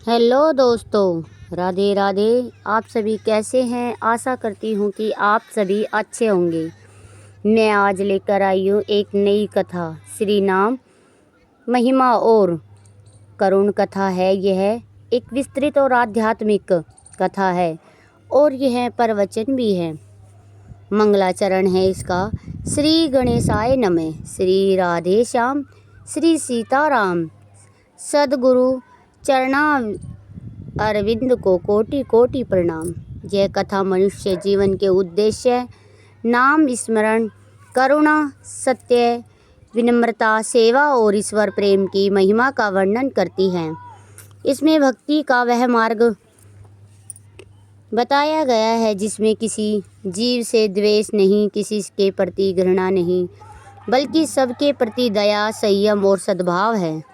Hello दोस्तों, राधे राधे। आप सभी कैसे हैं? आशा करती हूँ कि आप सभी अच्छे होंगे। मैं आज लेकर आई हूँ एक नई कथा। श्री नाम महिमा और करुण कथा है। यह एक विस्तृत और आध्यात्मिक कथा है और यह प्रवचन भी है। मंगलाचरण है इसका। श्री गणेशाय नमः। श्री राधे श्याम। श्री सीताराम। सद्गुरु चरणा अरविंद को कोटि कोटि प्रणाम। यह कथा मनुष्य जीवन के उद्देश्य, नाम स्मरण, करुणा, सत्य, विनम्रता, सेवा और ईश्वर प्रेम की महिमा का वर्णन करती है। इसमें भक्ति का वह मार्ग बताया गया है जिसमें किसी जीव से द्वेष नहीं, किसी के प्रति घृणा नहीं, बल्कि सबके प्रति दया, संयम और सद्भाव है।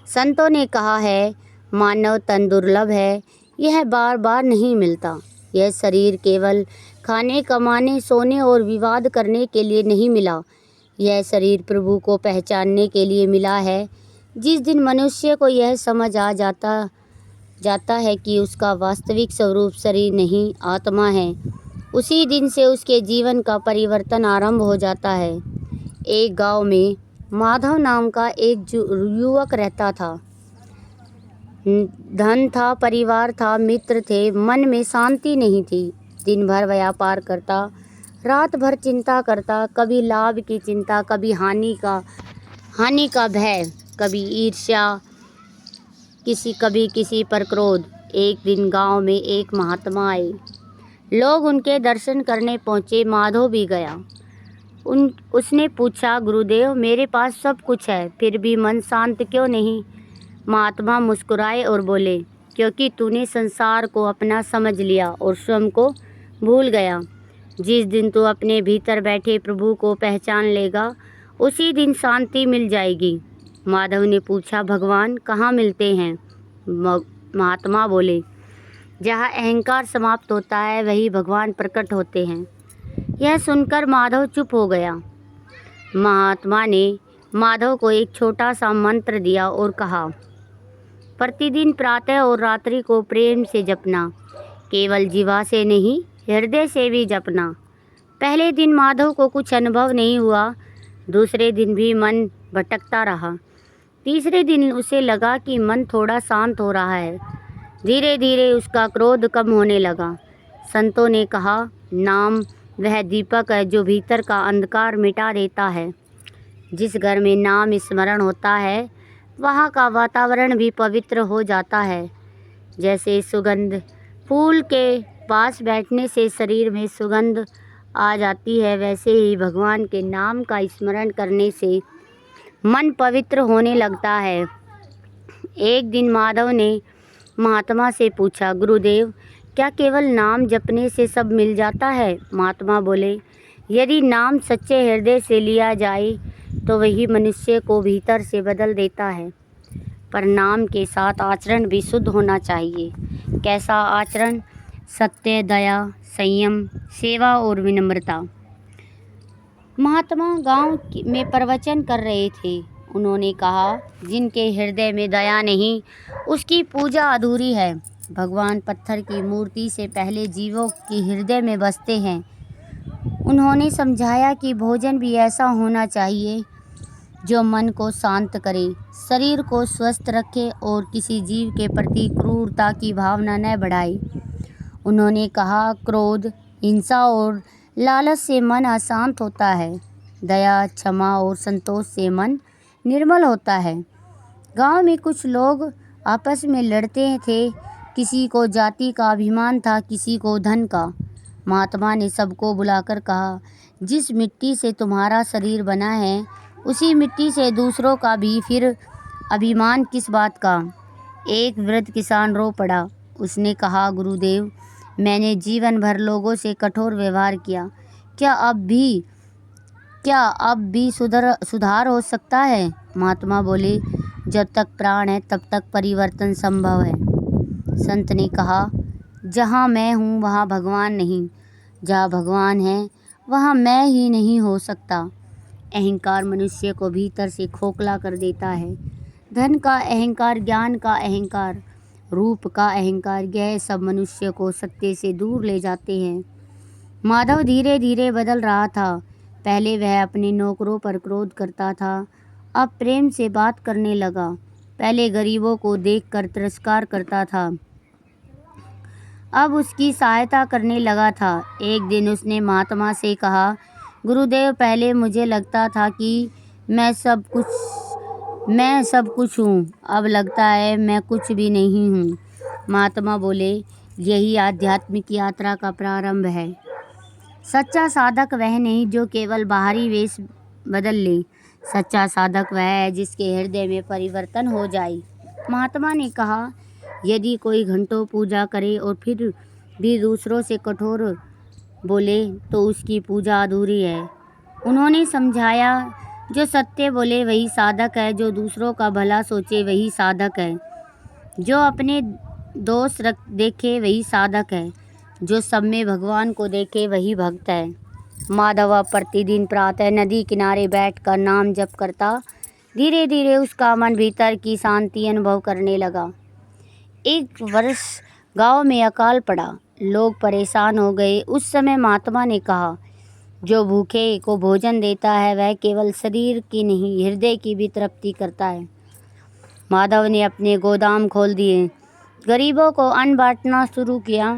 संतों ने कहा है, मानव तन दुर्लभ है, यह बार बार नहीं मिलता। यह शरीर केवल खाने, कमाने, सोने और विवाद करने के लिए नहीं मिला। यह शरीर प्रभु को पहचानने के लिए मिला है। जिस दिन मनुष्य को यह समझ आ जाता है कि उसका वास्तविक स्वरूप शरीर नहीं, आत्मा है, उसी दिन से उसके जीवन का परिवर्तन आरंभ हो जाता है। एक गांव में माधव नाम का एक युवक रहता था। धन था, परिवार था, मित्र थे, मन में शांति नहीं थी। दिन भर व्यापार करता, रात भर चिंता करता, कभी लाभ की चिंता, कभी हानि का भय, कभी ईर्ष्या, कभी किसी पर क्रोध। एक दिन गांव में एक महात्मा आए। लोग उनके दर्शन करने पहुँचे। माधव भी गया। उसने पूछा, गुरुदेव, मेरे पास सब कुछ है, फिर भी मन शांत क्यों नहीं? महात्मा मुस्कुराए और बोले, क्योंकि तूने संसार को अपना समझ लिया और स्वयं को भूल गया। जिस दिन तू अपने भीतर बैठे प्रभु को पहचान लेगा, उसी दिन शांति मिल जाएगी। माधव ने पूछा, भगवान कहाँ मिलते हैं? महात्मा बोले, जहाँ अहंकार समाप्त होता है वही भगवान प्रकट होते हैं। यह सुनकर माधव चुप हो गया। महात्मा ने माधव को एक छोटा सा मंत्र दिया और कहा, प्रतिदिन प्रातः और रात्रि को प्रेम से जपना, केवल जीवा से नहीं, हृदय से भी जपना। पहले दिन माधव को कुछ अनुभव नहीं हुआ। दूसरे दिन भी मन भटकता रहा। तीसरे दिन उसे लगा कि मन थोड़ा शांत हो रहा है। धीरे धीरे उसका क्रोध कम होने लगा। संतों ने कहा, नाम वह दीपक है जो भीतर का अंधकार मिटा देता है। जिस घर में नाम स्मरण होता है, वहाँ का वातावरण भी पवित्र हो जाता है। जैसे सुगंध फूल के पास बैठने से शरीर में सुगंध आ जाती है, वैसे ही भगवान के नाम का स्मरण करने से मन पवित्र होने लगता है। एक दिन माधव ने महात्मा से पूछा, गुरुदेव, क्या केवल नाम जपने से सब मिल जाता है? महात्मा बोले, यदि नाम सच्चे हृदय से लिया जाए तो वही मनुष्य को भीतर से बदल देता है। पर नाम के साथ आचरण भी शुद्ध होना चाहिए। कैसा आचरण? सत्य, दया, संयम, सेवा और विनम्रता। महात्मा गांव में प्रवचन कर रहे थे। उन्होंने कहा, जिनके हृदय में दया नहीं, उसकी पूजा अधूरी है। भगवान पत्थर की मूर्ति से पहले जीवों के हृदय में बसते हैं। उन्होंने समझाया कि भोजन भी ऐसा होना चाहिए जो मन को शांत करे, शरीर को स्वस्थ रखे और किसी जीव के प्रति क्रूरता की भावना न बढ़ाए। उन्होंने कहा, क्रोध, हिंसा और लालच से मन अशांत होता है। दया, क्षमा और संतोष से मन निर्मल होता है। गांव में कुछ लोग आपस में लड़ते थे। किसी को जाति का अभिमान था, किसी को धन का। महात्मा ने सबको बुलाकर कहा, जिस मिट्टी से तुम्हारा शरीर बना है, उसी मिट्टी से दूसरों का भी फिर अभिमान किस बात का? एक वृद्ध किसान रो पड़ा। उसने कहा, गुरुदेव, मैंने जीवन भर लोगों से कठोर व्यवहार किया। क्या अब भी सुधार हो सकता है? महात्मा बोले, जब तक प्राण है तब तक परिवर्तन संभव है। संत ने कहा, जहाँ मैं हूँ वहाँ भगवान नहीं, जहाँ भगवान है वहाँ मैं ही नहीं हो सकता। अहंकार मनुष्य को भीतर से खोखला कर देता है। धन का अहंकार, ज्ञान का अहंकार, रूप का अहंकार, यह सब मनुष्य को सत्य से दूर ले जाते हैं। माधव धीरे धीरे बदल रहा था। पहले वह अपने नौकरों पर क्रोध करता था, अब प्रेम से बात करने लगा। पहले गरीबों को देखकर तिरस्कार करता था, अब उसकी सहायता करने लगा था। एक दिन उसने महात्मा से कहा, गुरुदेव, पहले मुझे लगता था कि मैं सब कुछ हूँ, अब लगता है मैं कुछ भी नहीं हूँ। महात्मा बोले, यही आध्यात्मिक यात्रा का प्रारंभ है। सच्चा साधक वह नहीं जो केवल बाहरी वेश बदल ले, सच्चा साधक वह है जिसके हृदय में परिवर्तन हो जाए। महात्मा ने कहा, यदि कोई घंटों पूजा करे और फिर भी दूसरों से कठोर बोले तो उसकी पूजा अधूरी है। उन्होंने समझाया, जो सत्य बोले वही साधक है, जो दूसरों का भला सोचे वही साधक है, जो अपने दोष देखे वही साधक है, जो सब में भगवान को देखे वही भक्त है। माधव प्रतिदिन प्रातः नदी किनारे बैठकर नाम जप करता। धीरे धीरे उसका मन भीतर की शांति अनुभव करने लगा। एक वर्ष गांव में अकाल पड़ा, लोग परेशान हो गए। उस समय महात्मा ने कहा, जो भूखे को भोजन देता है वह केवल शरीर की नहीं, हृदय की भी तृप्ति करता है। माधव ने अपने गोदाम खोल दिए, गरीबों को अन्न बांटना शुरू किया।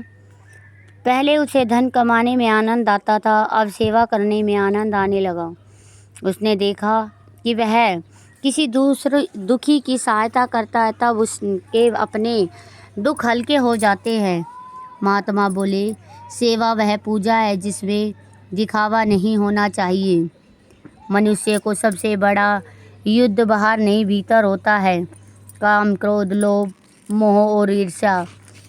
पहले उसे धन कमाने में आनंद आता था, अब सेवा करने में आनंद आने लगा। उसने देखा कि वह किसी दूसरे दुखी की सहायता करता है, तब उसके अपने दुख हल्के हो जाते हैं। महात्मा बोले, सेवा वह पूजा है जिसमें दिखावा नहीं होना चाहिए। मनुष्य को सबसे बड़ा युद्ध बाहर नहीं भीतर होता है। काम, क्रोध, लोभ, मोह और ईर्ष्या,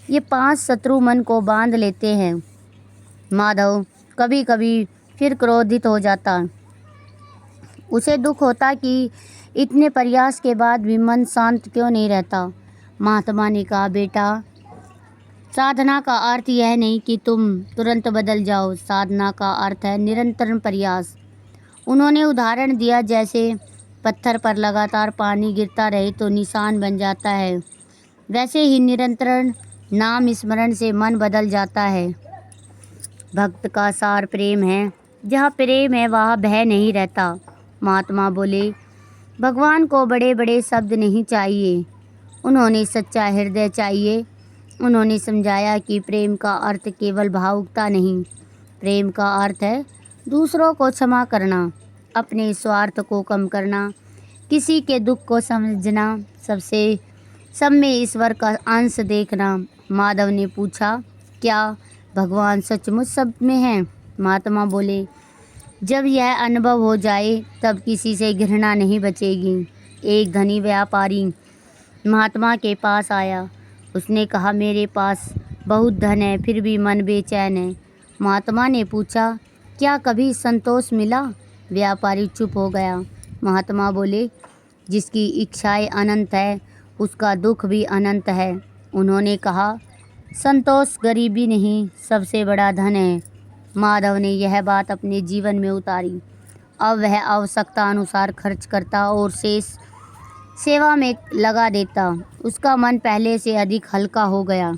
ये 5 शत्रु मन को बांध लेते हैं। माधव कभी कभी फिर क्रोधित हो जाता। उसे दुख होता कि इतने प्रयास के बाद भी मन शांत क्यों नहीं रहता। महात्मा ने कहा, बेटा, साधना का अर्थ यह नहीं कि तुम तुरंत बदल जाओ, साधना का अर्थ है निरंतर प्रयास। उन्होंने उदाहरण दिया, जैसे पत्थर पर लगातार पानी गिरता रहे तो निशान बन जाता है, वैसे ही निरंतर नाम स्मरण से मन बदल जाता है। भक्त का सार प्रेम है, जहाँ प्रेम है वहाँ भय नहीं रहता। महात्मा बोले, भगवान को बड़े बड़े शब्द नहीं चाहिए, उन्होंने सच्चा हृदय चाहिए। उन्होंने समझाया कि प्रेम का अर्थ केवल भावुकता नहीं, प्रेम का अर्थ है दूसरों को क्षमा करना, अपने स्वार्थ को कम करना, किसी के दुख को समझना, सब में ईश्वर का अंश देखना। माधव ने पूछा, क्या भगवान सचमुच सब में है? महात्मा बोले, जब यह अनुभव हो जाए तब किसी से घृणा नहीं बचेगी। एक धनी व्यापारी महात्मा के पास आया। उसने कहा, मेरे पास बहुत धन है फिर भी मन बेचैन है। महात्मा ने पूछा, क्या कभी संतोष मिला? व्यापारी चुप हो गया। महात्मा बोले, जिसकी इच्छाएं अनंत है उसका दुख भी अनंत है। उन्होंने कहा, संतोष गरीबी नहीं, सबसे बड़ा धन है। माधव ने यह बात अपने जीवन में उतारी। अब वह आवश्यकता अनुसार खर्च करता और शेष सेवा में लगा देता। उसका मन पहले से अधिक हल्का हो गया।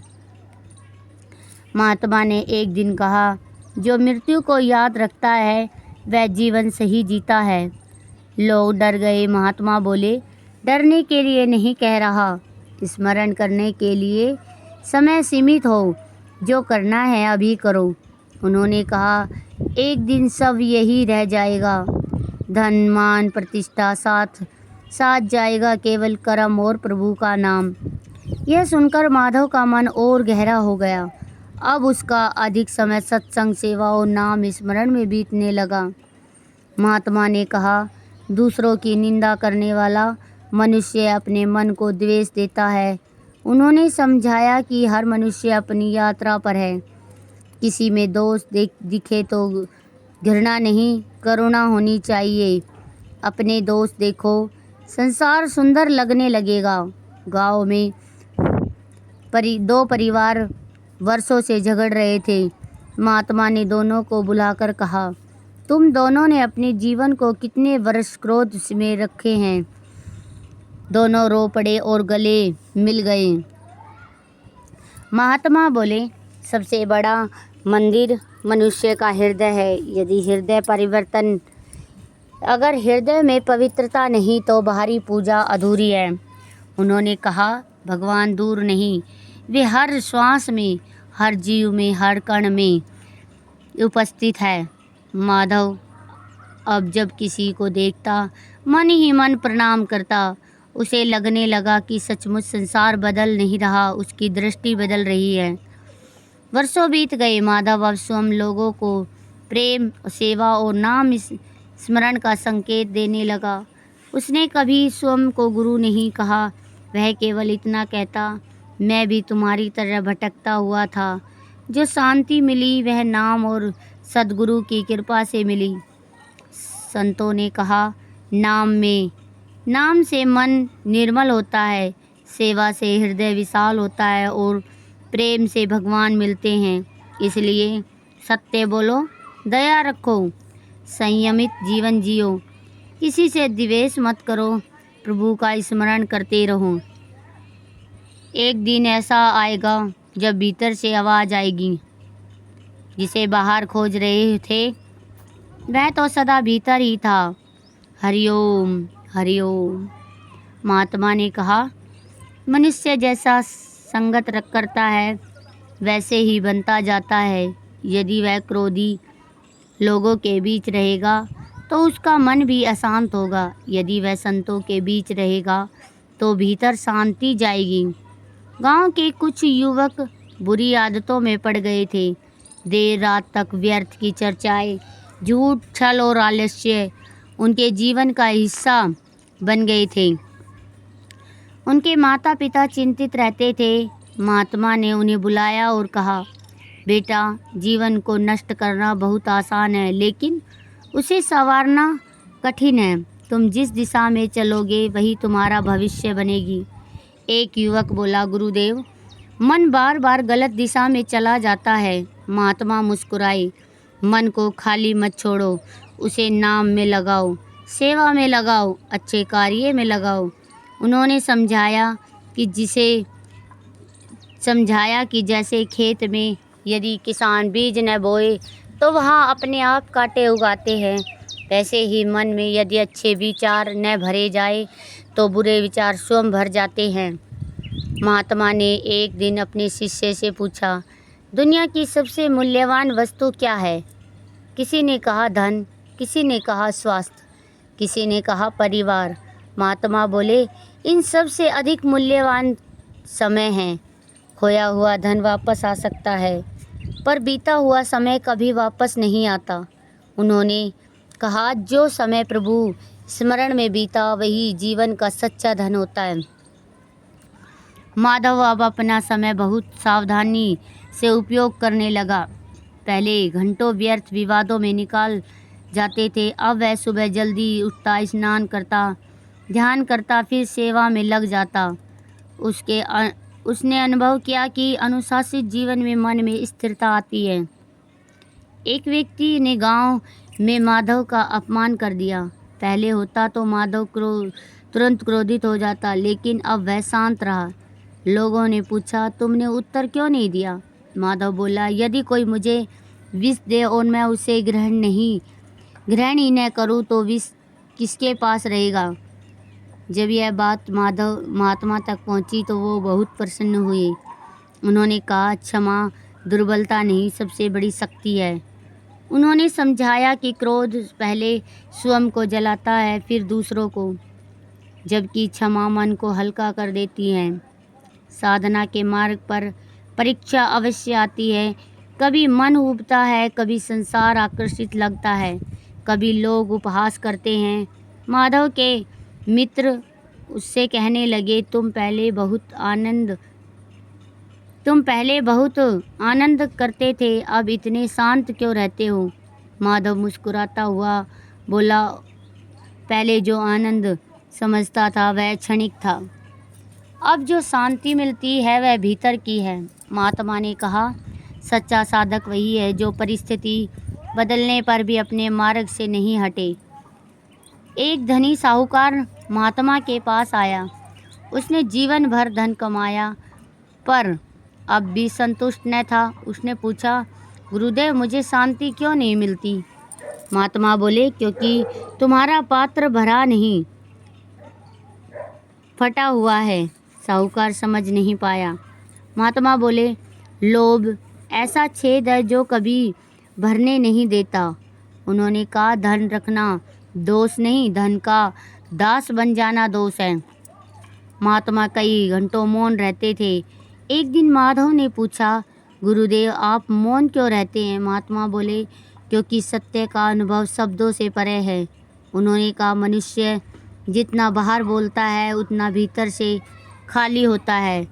महात्मा ने एक दिन कहा, जो मृत्यु को याद रखता है वह जीवन सही जीता है। लोग डर गए। महात्मा बोले, डरने के लिए नहीं कह रहा, स्मरण करने के लिए। समय सीमित हो, जो करना है अभी करो। उन्होंने कहा, एक दिन सब यही रह जाएगा, धन, मान, प्रतिष्ठा साथ जाएगा, केवल कर्म और प्रभु का नाम। यह सुनकर माधव का मन और गहरा हो गया। अब उसका अधिक समय सत्संग, सेवा और नाम स्मरण में बीतने लगा। महात्मा ने कहा, दूसरों की निंदा करने वाला मनुष्य अपने मन को द्वेष देता है। उन्होंने समझाया कि हर मनुष्य अपनी यात्रा पर है। किसी में दोष दिखे तो घृणा नहीं, करुणा होनी चाहिए। अपने दोष देखो, संसार सुंदर लगने लगेगा। गांव में दो परिवार वर्षों से झगड़ रहे थे। महात्मा ने दोनों को बुलाकर कहा, तुम दोनों ने अपने जीवन को कितने वर्ष क्रोध में रखे हैं? दोनों रो पड़े और गले मिल गए। महात्मा बोले, सबसे बड़ा मंदिर मनुष्य का हृदय है। यदि हृदय परिवर्तन अगर हृदय में पवित्रता नहीं तो बाहरी पूजा अधूरी है। उन्होंने कहा, भगवान दूर नहीं, वे हर श्वास में, हर जीव में, हर कण में उपस्थित है। माधव अब जब किसी को देखता मन ही मन प्रणाम करता। उसे लगने लगा कि सचमुच संसार बदल नहीं रहा, उसकी दृष्टि बदल रही है। वर्षों बीत गए। माधव अब स्वयं लोगों को प्रेम, सेवा और नाम स्मरण का संकेत देने लगा। उसने कभी स्वयं को गुरु नहीं कहा, वह केवल इतना कहता, मैं भी तुम्हारी तरह भटकता हुआ था। जो शांति मिली वह नाम और सद्गुरु की कृपा से मिली। संतों ने कहा, नाम से मन निर्मल होता है, सेवा से हृदय विशाल होता है और प्रेम से भगवान मिलते हैं। इसलिए सत्य बोलो, दया रखो, संयमित जीवन जियो, किसी से द्वेष मत करो, प्रभु का स्मरण करते रहो। एक दिन ऐसा आएगा जब भीतर से आवाज़ आएगी, जिसे बाहर खोज रहे थे वह तो सदा भीतर ही था। हरिओम हरिओम। महात्मा ने कहा, मनुष्य जैसा संगत करता है वैसे ही बनता जाता है। यदि वह क्रोधी लोगों के बीच रहेगा तो उसका मन भी अशांत होगा। यदि वह संतों के बीच रहेगा तो भीतर शांति जाएगी। गांव के कुछ युवक बुरी आदतों में पड़ गए थे। देर रात तक व्यर्थ की चर्चाएं, झूठ, छल और आलस्य उनके जीवन का हिस्सा बन गए थे। उनके माता पिता चिंतित रहते थे। महात्मा ने उन्हें बुलाया और कहा, बेटा, जीवन को नष्ट करना बहुत आसान है, लेकिन उसे संवारना कठिन है। तुम जिस दिशा में चलोगे वही तुम्हारा भविष्य बनेगी। एक युवक बोला, गुरुदेव, मन बार बार गलत दिशा में चला जाता है। महात्मा मुस्कुराए, मन को खाली मत छोड़ो, उसे नाम में लगाओ, सेवा में लगाओ, अच्छे कार्य में लगाओ। उन्होंने समझाया कि जैसे खेत में यदि किसान बीज न बोए तो वहाँ अपने आप कांटे उगाते हैं, वैसे ही मन में यदि अच्छे विचार न भरे जाए तो बुरे विचार स्वयं भर जाते हैं। महात्मा ने एक दिन अपने शिष्य से पूछा, दुनिया की सबसे मूल्यवान वस्तु क्या है? किसी ने कहा धन, किसी ने कहा स्वास्थ्य, किसी ने कहा परिवार। महात्मा बोले, इन सब से अधिक मूल्यवान समय है। खोया हुआ धन वापस आ सकता है, पर बीता हुआ समय कभी वापस नहीं आता। उन्होंने कहा, जो समय प्रभु स्मरण में बीता वही जीवन का सच्चा धन होता है। माधव अब अपना समय बहुत सावधानी से उपयोग करने लगा। पहले घंटों व्यर्थ विवादों में निकाल जाते थे। अब वह सुबह जल्दी उठता, स्नान करता, ध्यान करता, फिर सेवा में लग जाता। उसने अनुभव किया कि अनुशासित जीवन में मन में स्थिरता आती है। एक व्यक्ति ने गांव में माधव का अपमान कर दिया। पहले होता तो माधव तुरंत क्रोधित हो जाता, लेकिन अब वह शांत रहा। लोगों ने पूछा, तुमने उत्तर क्यों नहीं दिया? माधव बोला, यदि कोई मुझे विष दे और मैं उसे ग्रहण ही न करूं तो विष किसके पास रहेगा? जब यह बात महात्मा तक पहुंची तो वो बहुत प्रसन्न हुए। उन्होंने कहा, क्षमा दुर्बलता नहीं, सबसे बड़ी शक्ति है। उन्होंने समझाया कि क्रोध पहले स्वयं को जलाता है, फिर दूसरों को, जबकि क्षमा मन को हल्का कर देती है। साधना के मार्ग पर परीक्षा अवश्य आती है। कभी मन उबता है, कभी संसार आकर्षित लगता है, कभी लोग उपहास करते हैं। माधव के मित्र उससे कहने लगे, तुम पहले बहुत आनंद करते थे, अब इतने शांत क्यों रहते हो? माधव मुस्कुराता हुआ बोला, पहले जो आनंद समझता था वह क्षणिक था, अब जो शांति मिलती है वह भीतर की है। महात्मा ने कहा, सच्चा साधक वही है जो परिस्थिति बदलने पर भी अपने मार्ग से नहीं हटे। एक धनी साहूकार महात्मा के पास आया। उसने जीवन भर धन कमाया पर अब भी संतुष्ट न था। उसने पूछा, गुरुदेव मुझे शांति क्यों नहीं मिलती? महात्मा बोले, क्योंकि तुम्हारा पात्र भरा नहीं, फटा हुआ है। साहूकार समझ नहीं पाया। महात्मा बोले, लोभ ऐसा छेद है जो कभी भरने नहीं देता। उन्होंने कहा, धन रखना दोष नहीं, धन का दास बन जाना दोष है। महात्मा कई घंटों मौन रहते थे। एक दिन माधव ने पूछा, गुरुदेव आप मौन क्यों रहते हैं? महात्मा बोले, क्योंकि सत्य का अनुभव शब्दों से परे है। उन्होंने कहा, मनुष्य जितना बाहर बोलता है उतना भीतर से खाली होता है।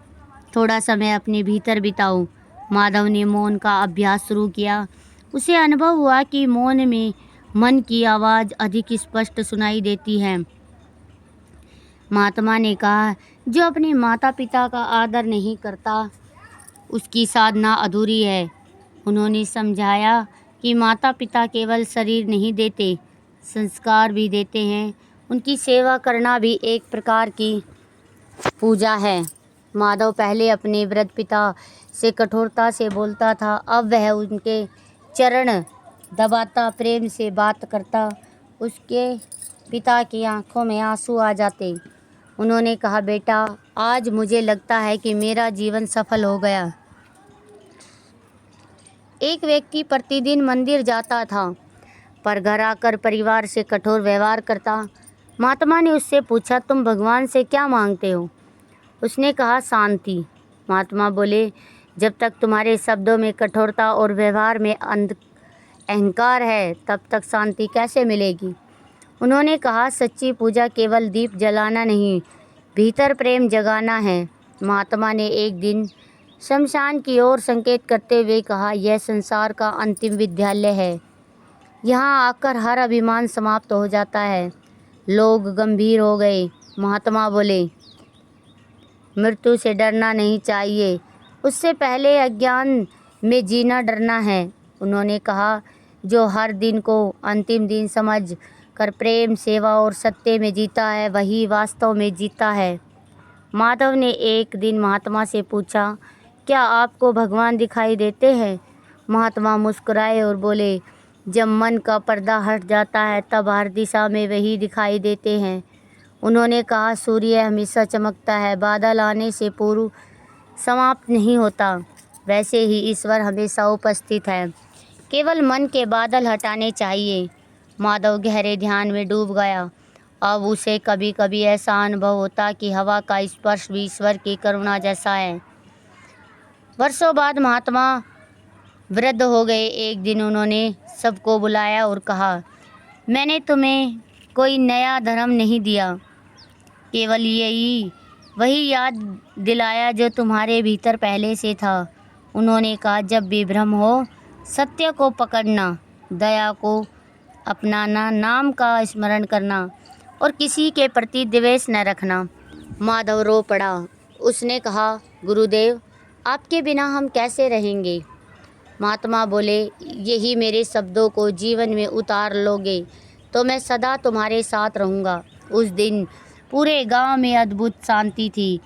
थोड़ा समय अपने भीतर बिताओ। माधव ने मौन का अभ्यास शुरू किया। उसे अनुभव हुआ कि मौन में मन की आवाज़ अधिक स्पष्ट सुनाई देती है। महात्मा ने कहा, जो अपने माता पिता का आदर नहीं करता उसकी साधना अधूरी है। उन्होंने समझाया कि माता पिता केवल शरीर नहीं देते, संस्कार भी देते हैं। उनकी सेवा करना भी एक प्रकार की पूजा है। माधव पहले अपने वृद्ध पिता से कठोरता से बोलता था, अब वह उनके चरण दबाता, प्रेम से बात करता। उसके पिता की आंखों में आंसू आ जाते। उन्होंने कहा, बेटा आज मुझे लगता है कि मेरा जीवन सफल हो गया। एक व्यक्ति प्रतिदिन मंदिर जाता था पर घर आकर परिवार से कठोर व्यवहार करता। महात्मा ने उससे पूछा, तुम भगवान से क्या मांगते हो? उसने कहा, शांति। महात्मा बोले, जब तक तुम्हारे शब्दों में कठोरता और व्यवहार में अहंकार है तब तक शांति कैसे मिलेगी? उन्होंने कहा, सच्ची पूजा केवल दीप जलाना नहीं, भीतर प्रेम जगाना है। महात्मा ने एक दिन शमशान की ओर संकेत करते हुए कहा, यह संसार का अंतिम विद्यालय है। यहाँ आकर हर अभिमान समाप्त हो जाता है। लोग गंभीर हो गए। महात्मा बोले, मृत्यु से डरना नहीं चाहिए, उससे पहले अज्ञान में जीना डरना है। उन्होंने कहा, जो हर दिन को अंतिम दिन समझ कर प्रेम, सेवा और सत्य में जीता है वही वास्तव में जीता है। माधव ने एक दिन महात्मा से पूछा, क्या आपको भगवान दिखाई देते हैं? महात्मा मुस्कुराए और बोले, जब मन का पर्दा हट जाता है तब हर दिशा में वही दिखाई देते हैं। उन्होंने कहा, सूर्य हमेशा चमकता है, बादल आने से पूर्व समाप्त नहीं होता, वैसे ही ईश्वर हमेशा उपस्थित है, केवल मन के बादल हटाने चाहिए। माधव गहरे ध्यान में डूब गया। अब उसे कभी कभी ऐसा अनुभव होता कि हवा का स्पर्श भी ईश्वर की करुणा जैसा है। वर्षों बाद महात्मा वृद्ध हो गए। एक दिन उन्होंने सबको बुलाया और कहा, मैंने तुम्हें कोई नया धर्म नहीं दिया, केवल वही याद दिलाया जो तुम्हारे भीतर पहले से था। उन्होंने कहा, जब भी भ्रम हो सत्य को पकड़ना, दया को अपनाना, नाम का स्मरण करना और किसी के प्रति द्वेष न रखना। माधव रो पड़ा। उसने कहा, गुरुदेव आपके बिना हम कैसे रहेंगे? महात्मा बोले, यही मेरे शब्दों को जीवन में उतार लोगे तो मैं सदा तुम्हारे साथ रहूँगा। उस दिन पूरे गांव में अद्भुत शांति थी।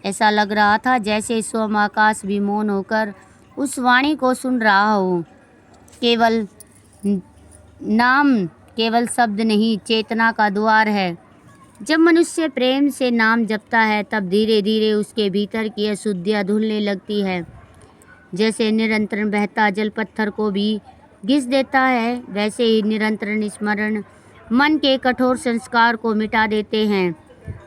ऐसा लग रहा था जैसे सोम आकाश भी मौन होकर उस वाणी को सुन रहा हो। केवल नाम केवल शब्द नहीं, चेतना का द्वार है। जब मनुष्य प्रेम से नाम जपता है तब धीरे धीरे उसके भीतर की अशुद्धियाँ धुलने लगती है। जैसे निरंतर बहता जल पत्थर को भी घिस देता है, वैसे ही निरंतर स्मरण मन के कठोर संस्कार को मिटा देते हैं।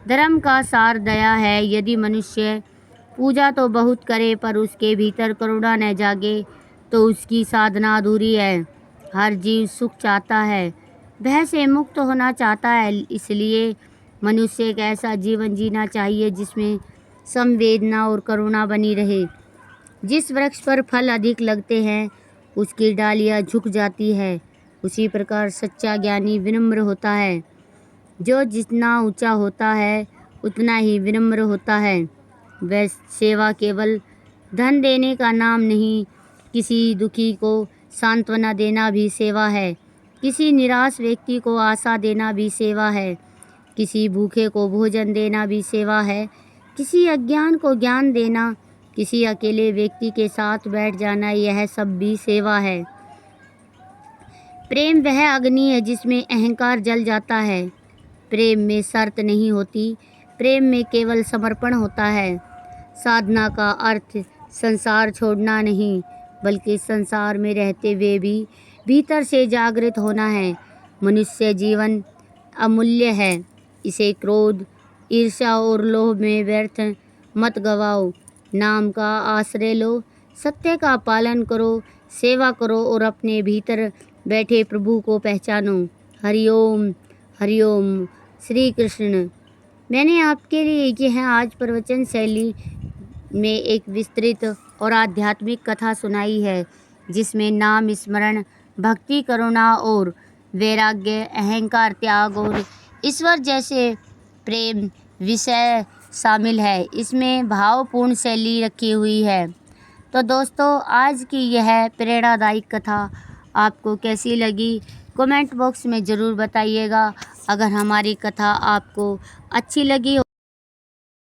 धर्म का सार दया है। यदि मनुष्य पूजा तो बहुत करे पर उसके भीतर करुणा न जागे तो उसकी साधना अधूरी है। हर जीव सुख चाहता है, भय से मुक्त होना चाहता है। इसलिए मनुष्य एक ऐसा जीवन जीना चाहिए जिसमें संवेदना और करुणा बनी रहे। जिस वृक्ष पर फल अधिक लगते हैं उसकी डालियाँ झुक जाती है, उसी प्रकार सच्चा ज्ञानी विनम्र होता है। जो जितना ऊंचा होता है उतना ही विनम्र होता है। वह सेवा केवल धन देने का नाम नहीं, किसी दुखी को सांत्वना देना भी सेवा है, किसी निराश व्यक्ति को आशा देना भी सेवा है, किसी भूखे को भोजन देना भी सेवा है। किसी अज्ञान को ज्ञान देना, किसी अकेले व्यक्ति के साथ बैठ जाना, यह सब भी सेवा है। प्रेम वह अग्नि है जिसमें अहंकार जल जाता है। प्रेम में शर्त नहीं होती, प्रेम में केवल समर्पण होता है। साधना का अर्थ संसार छोड़ना नहीं, बल्कि संसार में रहते हुए भी भीतर से जागृत होना है। मनुष्य जीवन अमूल्य है, इसे क्रोध, ईर्ष्या और लोभ में व्यर्थ मत गवाओ। नाम का आश्रय लो, सत्य का पालन करो, सेवा करो और अपने भीतर बैठे प्रभु को पहचानो। हरिओम हरिओम। श्री कृष्ण। मैंने आपके लिए यह आज प्रवचन शैली में एक विस्तृत और आध्यात्मिक कथा सुनाई है, जिसमें नाम स्मरण, भक्ति, करुणा और वैराग्य, अहंकार त्याग और ईश्वर जैसे प्रेम विषय शामिल है। इसमें भावपूर्ण शैली रखी हुई है। तो दोस्तों, आज की यह प्रेरणादायक कथा आपको कैसी लगी, कमेंट बॉक्स में ज़रूर बताइएगा। अगर हमारी कथा आपको अच्छी लगी हो